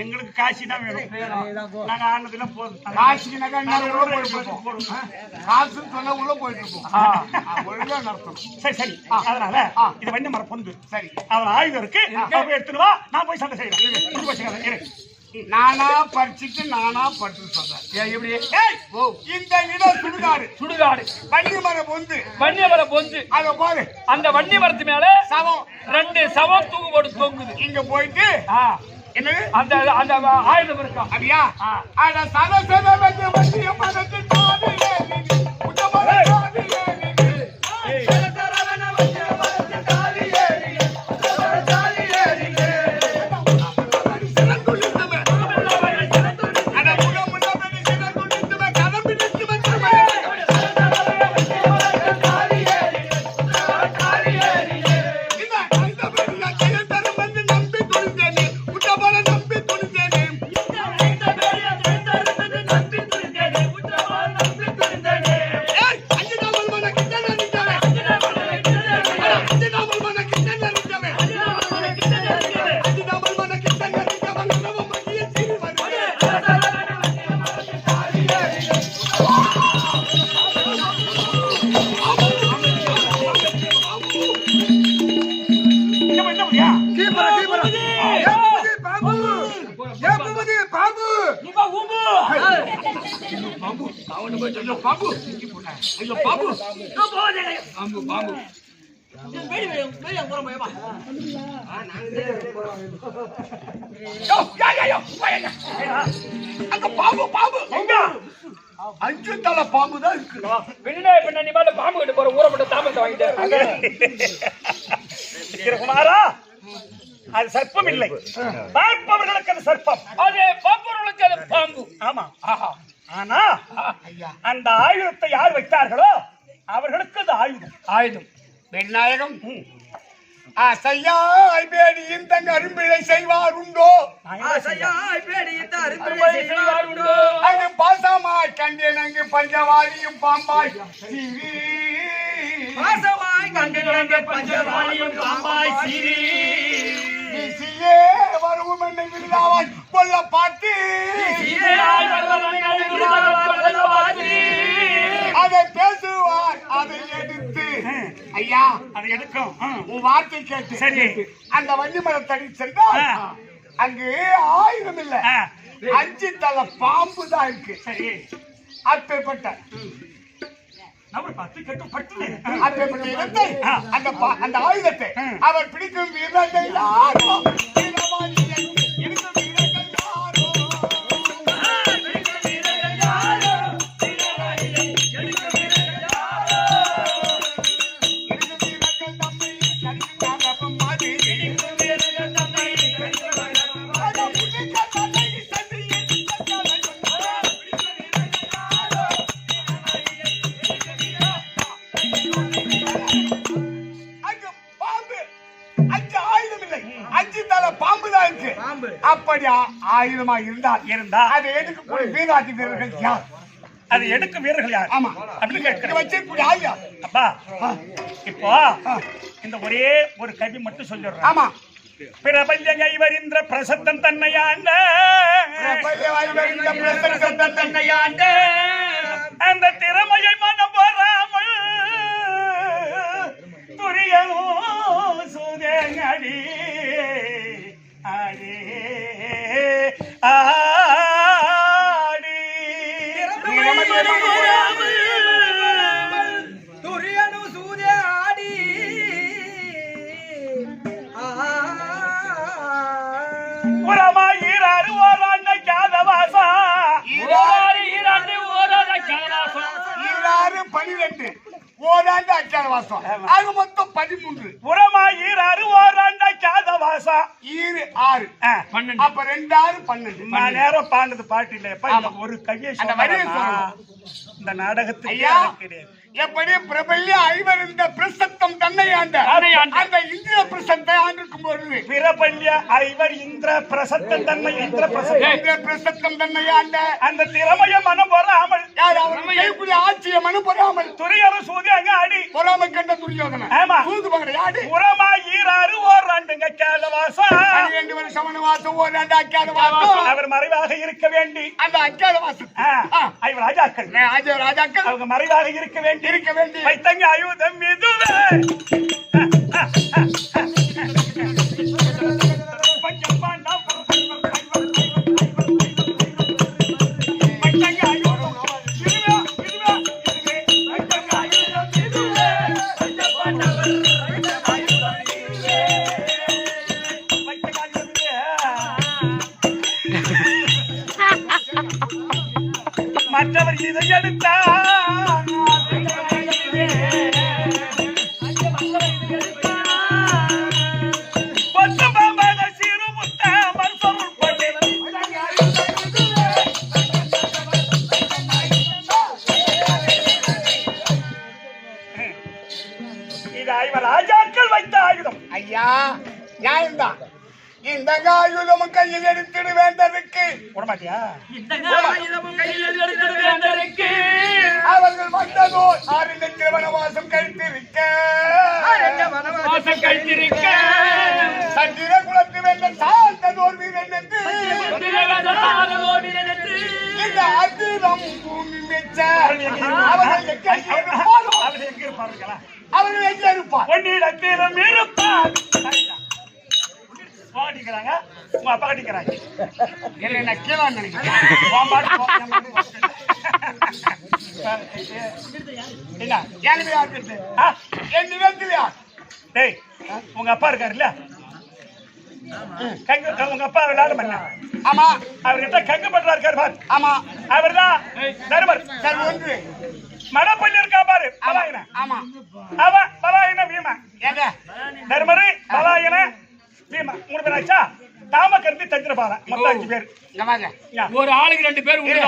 எங்களுக்கு காசி தான் வேணும். நாங்க ஆனதுல போதும். காசிக்கு நகை காசு சொன்னா உள்ள போயிட்டு இருப்போம். ஒழுங்கா நடத்தணும். சரி சரி. அதனால இது வண்டி மர பொந்து. சரி, அவன் ஆயுதம் இருக்கு, எடுத்துட்டு வா, நான் போய் சண்டை செய்யறேன். நானா பறிச்சுட்டு நானா பட்டு சொல்றேன். எப்படி? இந்த இடம் சுடுகாடு. சுடுகாடு வண்டி மரம் பொந்து. வன்னிய மரம் பொந்து. அத பாரு, அந்த வன்னி மரத்து மேல சவம் 2 சவம் தூக்கு போட்டு தொங்குது. இங்க போயிட்டு என்னது அந்த அந்த ஆயுதம் இருக்கா? அப்படியா? அட சதசத வந்து வண்டிய மரத்து தாவிலே நின்னு உடம்பல தாவிலே நின்னு சதசரவன வண்டிய மரத்து தாவிலே நின்னு உடம்பல தாவிலே நின்னு சிறந்துளித்துமே அட முக முன்னபடி சிறந்துளித்துமே கதம்பிடித்துமே சதசரவன வண்டிய மரத்து தாவிலே நின்னு உடம்பல தாவிலே நின்னு இந்த கைதபடியா கைதரும் வந்து நம்பி துணிந்தேனே உடம்பல நம்பி துணிந்தேனே அஞ்சு தலை பாம்பு தான் இருக்கு. பின்னாடி மேல பாம்பு கிட்ட போற ஊரை மட்டும் தாமத்தை வாங்கிட்டு குமாரா, அது சர்ப்பம் இல்லை, பார்ப்பவர்களுக்கு அது சர்ப்பம். அது பார்ப்பவர்களுக்கு அது பாம்பு. ஆமா. ஆனா அந்த ஆயுதத்தை யார் வைத்தார்களோ அவர்களுக்கு அது ஆயுதம். ஆயுதம் பெண்ணாயகம் ஆசையாய் பேடி இந்த அரும்பிழை செய்வார் உண்டோ? அங்கு பாசமாய் கண்டேன் அங்கு பஞ்சவாளியும் பாம்பாய் வீசியே வருவும் என்னை விருதாவாய் கொல்ல பார்த்து அதை பேசுவார் அதை எடுத்து ஐயா அதை எடுக்கும். உன் வார்த்தை கேட்டு சரி, அந்த வண்டி மரத்தடி சென்றால் அங்கு ஆயுதம் இல்ல, 5 தலை பாம்பு தான் இருக்கு. சரி, அப்பேற்பட்ட அப்பேற்பட்ட இடத்தை அந்த ஆயுதத்தை அவர் பிடிக்கும் வீரர்கள் யாரோ இல்லை 5 தலை பாம்பு தான் இருக்கு. அப்படி ஆயுதமா இருந்தா அதை எடுக்கக்கூடிய வீராதி வீரர்கள் யார்? அது எடுக்கும் வீரர்கள் யார்? ஆமா, அப்படி கேட்கிறேன். வச்சிருக்கூடிய ஆயா அப்பா இப்போ இந்த ஒரே ஒரு கவி மட்டும் சொல்லிடுறேன். ஆமா, பிரபஞ்ச கைவரிந்திர பிரசத்தம் தன்னையாண்ட அந்த திறமையை மனம் வராமல் துரியனோ சுதேங்கடி ஆடி ஆடி துரியனு சூரிய ஆடி புறமாயிராறு ஓராண்ட காதவாசா 12 ஓராண்டு அச்சாரவாசம், அது மொத்தம் 13. புறமாயிராறு ஓராண்ட காதவாசா 6 அப்ப 2 6 12. நான் நேரம் பாண்டது பாட்டு இல்லையப்பா. இந்த ஒரு கையை அந்த வரியை சொல்லணும். இந்த நாடகத்துக்கு ஐயா, கிடையாது. எப்படி பிரபல்ய ஐவர் இந்த பிரசத்தம் தன்னை ஆண்ட அந்த இந்திர பிரசத்தை ஆண்டிருக்கும் பொழுது பிரபல்ய ஐவர் இந்திர பிரசத்தம் தன்னை இந்திர பிரசத்தம் தன்னை ஆண்ட அந்த திறமைய மனம் வராமல் ஆட்சிய மனம் பொறாமல் துரியரும் சூதி அங்க ஆடி பொறாமை கண்ட துரியோதனை ஆமா சூது பகடை ஆடி புறமா ஈராறு ஓராண்டுங்க கேளவாசா 2 வருஷம் வனவாசம் ஓராண்டு அக்காதவாசம் அவர் மறைவாக இருக்க வேண்டி அந்த அக்காதவாசம் ஐவர் ராஜாக்கள் ராஜாக்கள் அவங்க மறைவாக இருக்க வேண்டி வைத்தங்க ஆயுதம் இதுவே மற்றவர் இதை எடுத்தார் ராஜாக்கள் வைத்த ஆயுதம். ஐயா, நியாயம்தான். இந்த ஆயுதம் கையில் எடுத்துடு வேண்டதற்கு விடமாட்டியா? அவர்கள் வந்ததோ 6 லட்சம் வனவாசம் கழித்திருக்க சந்திர குலத்து வேண்ட சார்ந்ததோர் வீரன் என்று இந்த அற்புதம் பூமி மெச்ச அவர்கள் எங்கே இருப்பார்? ஒன்னிடத்திலும் இருப்பார். பாடிக்கிறாங்க, உங்க அப்பா கட்டிக்கிறாங்க. என்ன கேளான்னு நினைக்கிறேன். என்ன என் நிலத்திலையா? டேய், உங்க அப்பா இருக்காருல்ல, உங்க அப்பா விளையாட பண்ண. ஆமா, அவர்கிட்ட கங்கு பண்றா இருக்காரு பாரு. ஆமா, அவர் தான் தருமர். சரி, ஒன்று மடப்பள்ளி இருக்கா பாரு, பலாயன. ஆமா, அவன் பலாயன வீமா. எங்க தருமரு பலாயன வீமா 3 பேர் ஆச்சா? தாமக்கருந்தி தந்திரபாலா மொத்தம் 5 பேர். ஒரு ஆளுக்கு 2 பேர் உண்டு.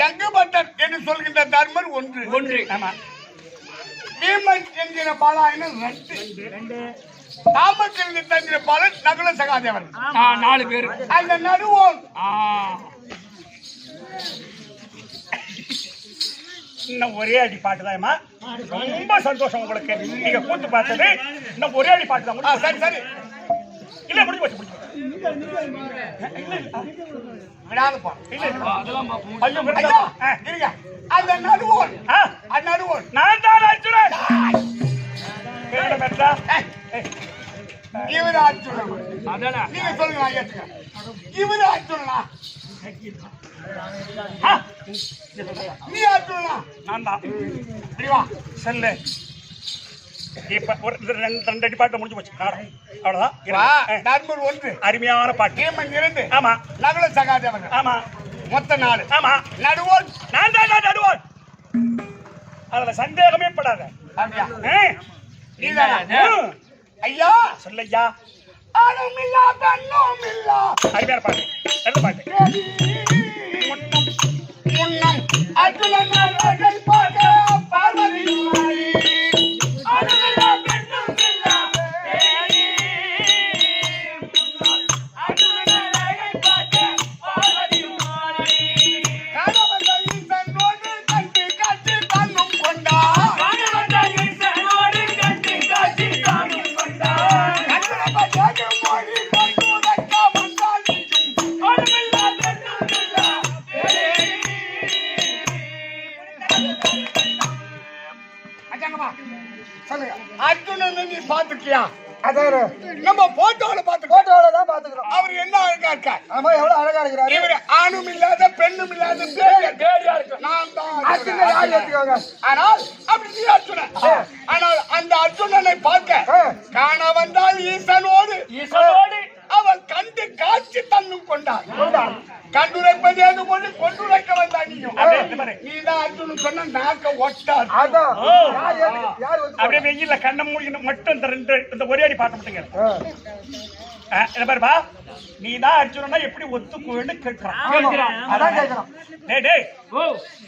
கங்குபட்டர் என்று சொல்கின்ற தர்மர் ஒன்று. ஆமா, பீமன் என்கிற பாலாயனர் 2. தாமக்கருந்தி தந்திரபாலன் நகுல சகாதேவன் 4 பேர். அந்த நடுவோன் இன்னும் ஒரே அடி பாட்டு தான். ரொம்ப சந்தோஷம் உங்களுக்கு. நீங்க கூத்து பார்த்தது இன்னும் ஒரே அடி பாட்டு தான். சரி சரி, இல்ல முடிஞ்சு போச்சு. விடாதுப்பா. ஐயோ, அந்த நடுவோன் நான் தான் அர்ஜுனன். இவரு அர்ஜுனன். நீங்க சொல்லுங்க, நான் ஏத்துக்கிறேன். இவரு அர்ஜுனனா? நீ அர்ஜுனனா? நான் தான். புரியுவா? சொல்லு. இப்ப ஒரு 2 அடி பாட்டு முடிஞ்சு போச்சு. அவ்வளவுதான். தர்மர் 1, அருமையான பாட்டு. பீமன் 2, ஆமா, நகுல சகாதேவன் ஆமா, மொத்தம் 4. ஆமா, நடுவோன் நான் தான் நடுவோன். அதுல சந்தேகமே படாத. அப்படியா? நீதானா? ஐயா, சொல்லையா. ஆணுமில்லா பெண்ணுமில்லா அருமையான பாட்டு. நல்ல பாட்டு. முன்னம் அர்ஜுனன் அவர்கள் பார்க்க பார்வதி ஆணுமில்லா பெண்ணுமில்லா இருக்கியா அதான் நம்ம போட்டோல பாத்துக்கோ போட்டோல தான் பாத்துக்கிறோம். அவர் என்ன அழகா இருக்கார். ஆமா எவ்வளவு அழகா இருக்கிறாரு. இவரு ஆணும் இல்லாத பெண்ணும் இல்லாத பேடியா இருக்கு. நான் தான் அர்ஜுனனை யார் ஏத்துக்குவாங்க? ஆனால் அப்படி நீ அர்ஜுனன். ஆனால் அந்த அர்ஜுனனை பார்க்க காண வந்தால் ஈசனோடு அவன் கண்டு காட்சி தன்னும் கொண்டான். கண்டுரைப்பது ஏது கொண்டு கொண்டுரைக்க வந்தா நீயும். நீதான் அர்ஜுனன் சொன்ன நாக்க ஒட்டாது. அதான் யார் அப்படியே வெயில்ல கண்ண மூழ்கி மட்டும் இந்த ஒரே அடி பார்க்க மாட்டேங்க. பாருப்பா, நீ தான் அர்ஜுனனா எப்படி ஒத்துக்குவேன்னு கேட்கிறான். அதான் கேட்கிறோம். டேய் டேய்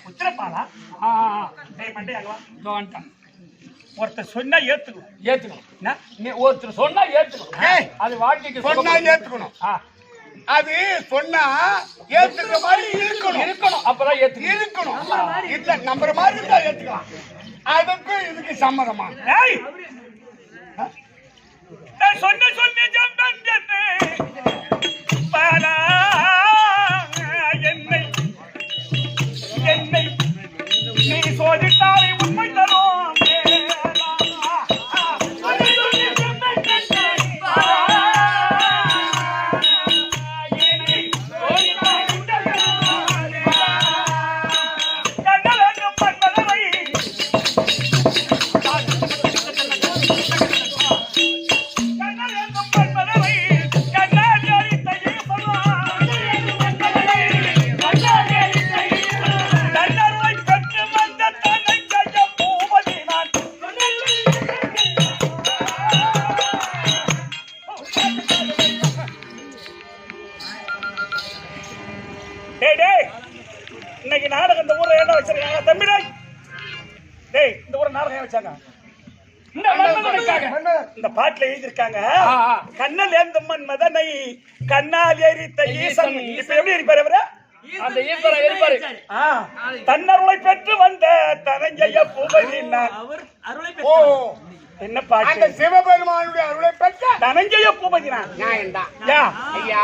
உத்திரப்பாலா டேய் மண்டே அங்க ஒருத்தர் சொன்னா ஏத்துக்கணும். நீ ஒருத்தர் சொன்னா ஏத்துக்கணும். அது வாழ்க்கைக்கு சொன்னா ஏத்துக்கணும். அது சொன்னா ஏத்துக்கிற மாதிரி இருக்கணும். அப்பதான் இருக்கணும். இல்ல நம்புற மாதிரி இருந்தா ஏத்துக்கலாம். அதுக்கு இதுக்கு சம்மதமா? சொன்ன ஜம்பந்தே பாலா என்னை நீ சோதித்தாரை உண்மை தரும். இன்னைக்கு நாடகம் இந்த ஊர்ல என்ன வச்சிருக்காங்க தம்பிடா? டேய் இந்த ஊர்ல நாடகம் வச்சாங்க. இந்த பாட்டுல எழுதிருக்காங்க, கண்ணல் ஏந்தம்மன் மதனை கண்ணால் எரித்த ஈசன். இப்ப எப்படி இருப்பாரு அவரு? அந்த ஈஸ்வரன் இருப்பாரு. தன்னருளை பெற்று வந்த தனஞ்சய பூபதி. ஓ என்ன பாட்டு? அந்த சிவபெருமானுடைய அருளை பெற்ற தனஞ்சய பூபதி. ஐயா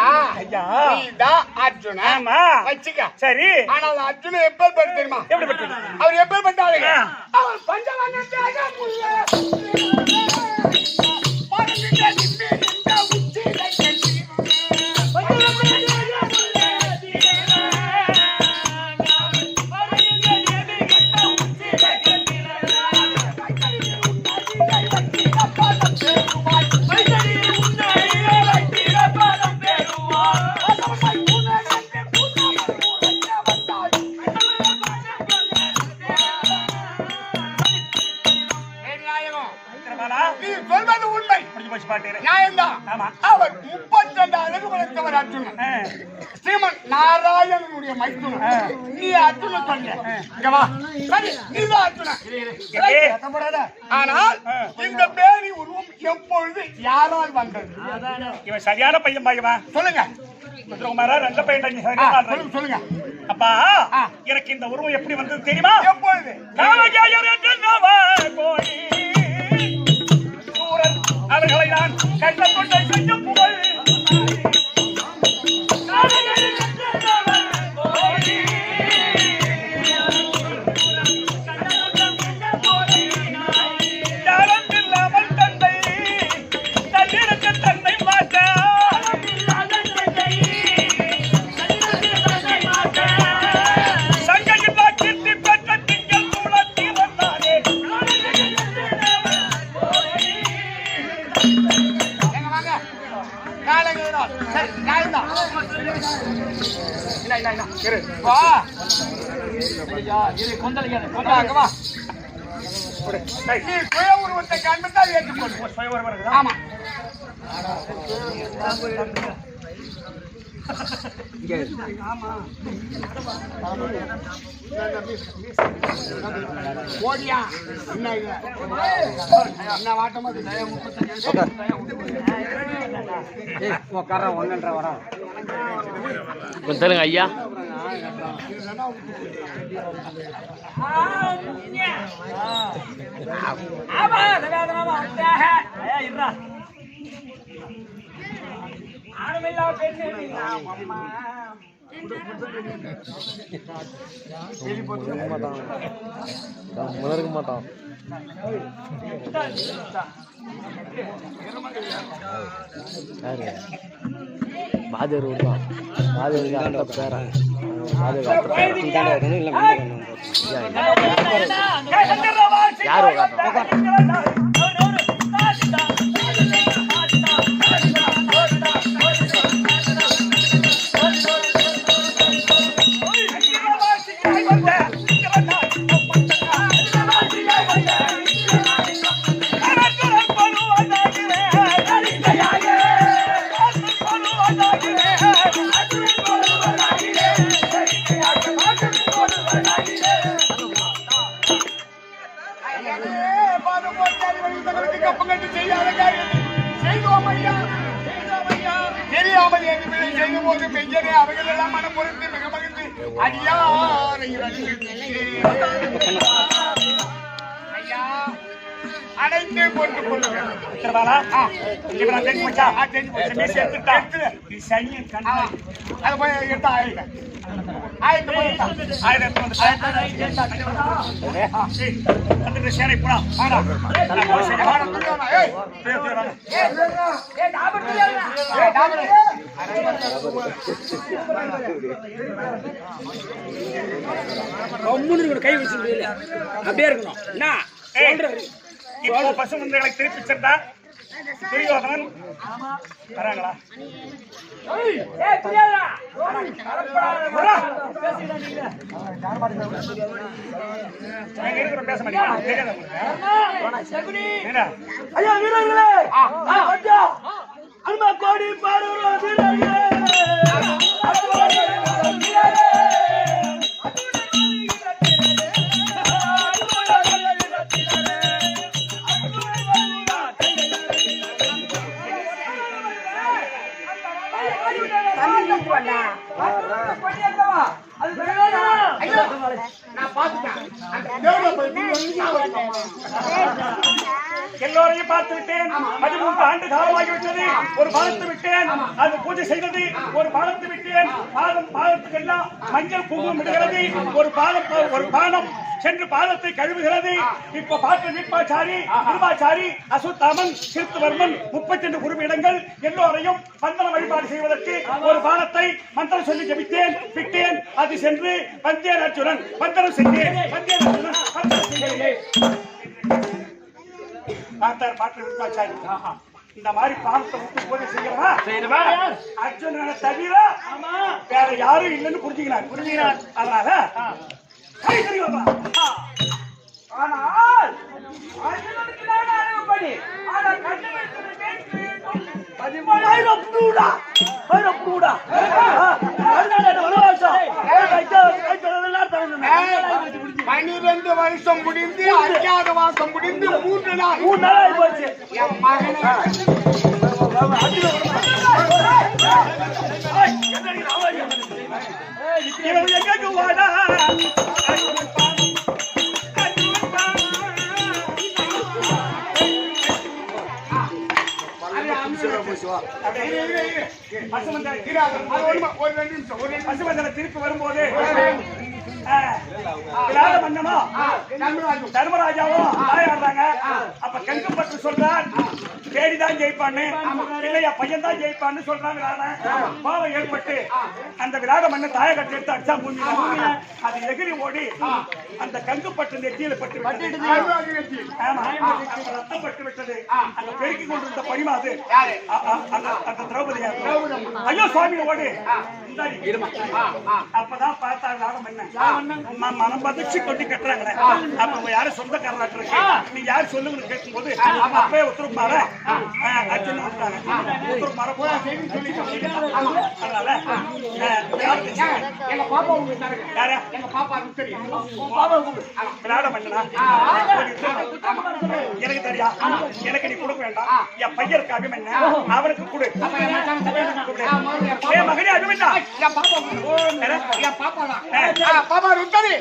நீதான் அர்ஜுன. ஆமா வச்சுக்க. சரி. ஆனால் அர்ஜுன எப்பேற்பட்ட தெரியுமா? எப்படிப்பட்ட? அவர் எப்பேற்பட்டாருங்க? அவர் பஞ்சவர்ணத்தை சொல்வது உண்மை. அவர் 32 அழகு வளர்த்தவர் அர்ஜுனன். ஸ்ரீமன் நாராயணனுடைய மைத்துனன். நீ அர்ஜுனன் சொன்ன. இங்க வா. சரி நீதான் அர்ஜுனன். ஆனால் இந்த பேரி உருவம் எப்பொழுது யாரால் வந்தது? இவன் சரியான பையன் பாய்வா. சொல்லுங்க. ரெண்டு பையன் சொல்லுங்க. அப்பா எனக்கு இந்த உருவம் எப்படி வந்தது தெரியுமா? எப்பொழுது? அவர்களை நான் கண்டப்பட்ட செஞ்ச புகழ் இல்லாமல் தந்தை தன்னிடத்து தன்னை மாற்ற சங்கையில் கீர்த்தி பெற்ற திங்கள் தூளத்தி வந்தாரே. உருவத்தை காண்பித்தால் ஏற்றுக்கொள்ளும். ஆமா ஓடியா என்ன வாட்டமா சொல்லுங்க ஐயா. முன்னேற்க மாட்டான் யாரு பாதர் தான் பாதருக்கு அந்த பேரா யாரு தெரியாமல் செய்யும் போது பெஞ்சனே அவைகள் எல்லாம் மனம் பொறுத்து மிக மகிழ்ந்து அடியாரை அனைத்து போட்டு கொள்ளுங்கள். அது போய் எடுத்து ஆயிட்டேன். சேனை போனா கை வச்சு அப்படியே இருக்கணும் என்ன இப்போ பசுமந்திரங்களை திருப்பி சென்றா துரியோதனன் வராங்களா? பேச மாட்டேங்க. ஐயா வீரர்களே, அன்பா கோடி பாடுற வீரர்களே, எல்லோரையும் பார்த்து விட்டேன். 13 ஆண்டு காலமாகிவிட்டது. ஒரு பாலத்து விட்டேன், அது பூஜை செய்தது. ஒரு பாலத்து விட்டேன், பாலத்துக்கெல்லாம் மஞ்சள் குங்குமம் விடுகிறது. ஒரு பானம் சென்று பாலத்தை கழுவுகிறது. இப்ப பாட்டு வீப்பாச்சாரி, திருவாச்சாரி, அசுத்தாமன், கிருத்துவர்மன் 32 குருவிடங்கள் எல்லோரையும் மந்திர வழிபாடு செய்வதற்கு ஒரு பாலத்தை மந்திரம் சொல்லி ஜபித்தேன், விட்டேன். அது சென்று வந்தேன் அர்ஜுனன் மந்திரம் செய்தேன். வந்தேன் அர்ஜுனன் மந்திரம் செய்தேன். பார்த்தார் பாட்டு வீப்பாச்சாரி, இந்த மாதிரி பாலத்தை விட்டு பூஜை செய்யறா அர்ஜுனனை தவிர வேற யாரும் இல்லைன்னு புரிஞ்சுக்கிறார். அதனால பன்னிரண்டு வருஷம் முடிந்து 5வது மாசம் முடிந்து 3 நாள் போச்சு. என் மகனை திருப்பி வரும்போது தர்மராஜாவும் ஆடுறாங்க. அப்ப கங்கப்பட்டு சொல்றார், தேடிதான் ஜெயிப்பான்னு, இல்லையா பையன் தான் ஜெயிப்பான்னு சொல்றாங்க. பாவம் ஏற்பட்டு அந்த விராட மன்னன் தாயகத்தை எடுத்து அடிச்சா மூஞ்சில அது எகிரி ஓடி அந்த கங்குப்பட்டு நெத்தியில பட்டு ரத்தம் பட்டு விட்டது. அந்த பெருக்கி கொண்டிருந்த பரிமாது அந்த திரௌபதியா ஐயோ சுவாமி ஓடி அப்பதான் பார்த்தா விராட மன்னன் மனம் பதிச்சு கொண்டு கட்டுறாங்களே. அப்ப யாரும் சொந்தக்காரர் இருக்கு, நீ யாரு சொல்லுங்கன்னு கேட்கும் போது அப்பவே உத்தரவு அர்ஜுன் உத்தரவு மாற போய் அதனால எங்க பாப்பா யாரா எங்க பாப்பா தெரியும். விராட மன்னனா எனக்கு தெரியா, எனக்கு நீ கொடுக்க வேண்டாம். என் பையனுக்கு அபிமன்யா அவனுக்கு கொடு. என் மகனே அபிமன்யா என் பாப்பா தான் பாப்பா ருத்தரி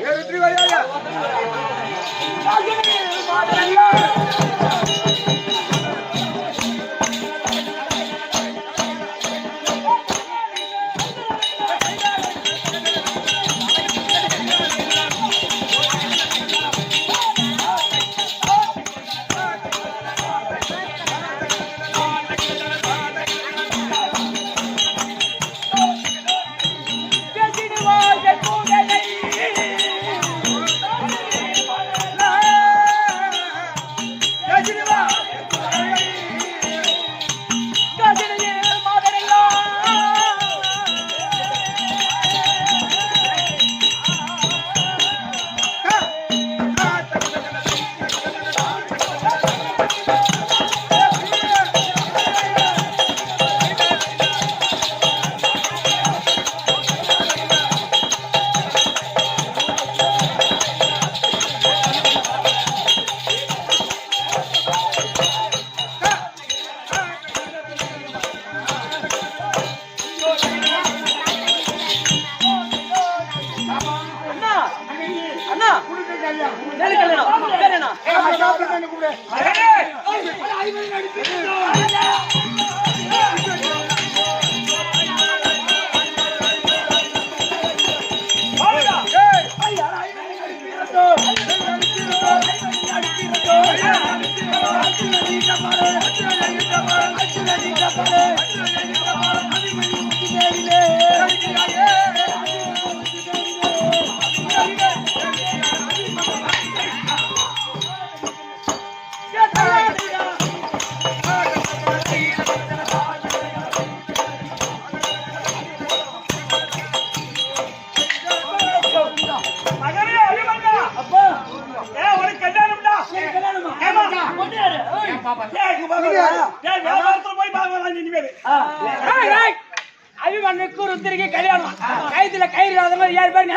வேலை கல்யாணம் வேற என்ன அபிமன்யுக்கு ருத்திரிக்கு கல்யாணம் கைத்துல கயிறு இல்லாத மாதிரி 7 பேர்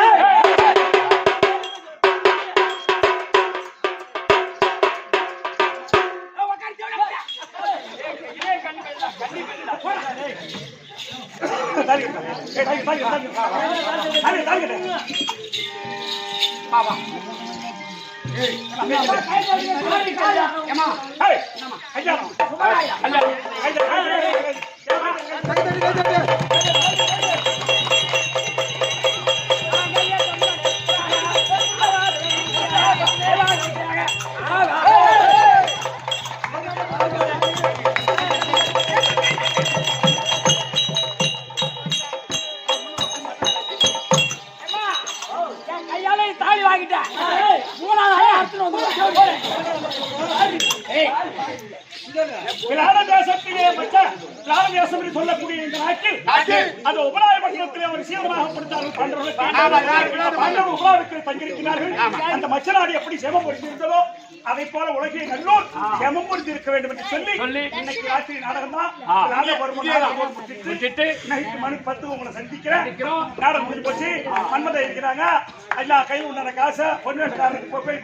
கையாலே தாலி வாங்கிட்டேன் 3ஆவது அர்த்தம் வந்து தேசத்திலே தேசம் என்று சொல்லக்கூடிய இந்த நாட்டில் அந்த உபநாய பட்டணத்திலே ஒரு சீதமாக கொடுத்தார்கள் பாண்டவர்கள் உபநாயகத்தில் தங்கியிருக்கிறார்கள். அந்த மச்சநாடு எப்படி சேமம் பொருந்திருந்ததோ அதை போல உலகிலே நல்லோர் சேமம் பொருந்தி இருக்க வேண்டும் என்று சொல்லி இன்னைக்கு ராத்திரி நாடகம் தான் மணி 10 உங்களை சந்திக்கிறேன். நாடகம் முடிஞ்சு போச்சு. மன்மதை இருக்கிறாங்க. எல்லா கையில் உண்டான காசை பொன்வேட்காரருக்கு போய்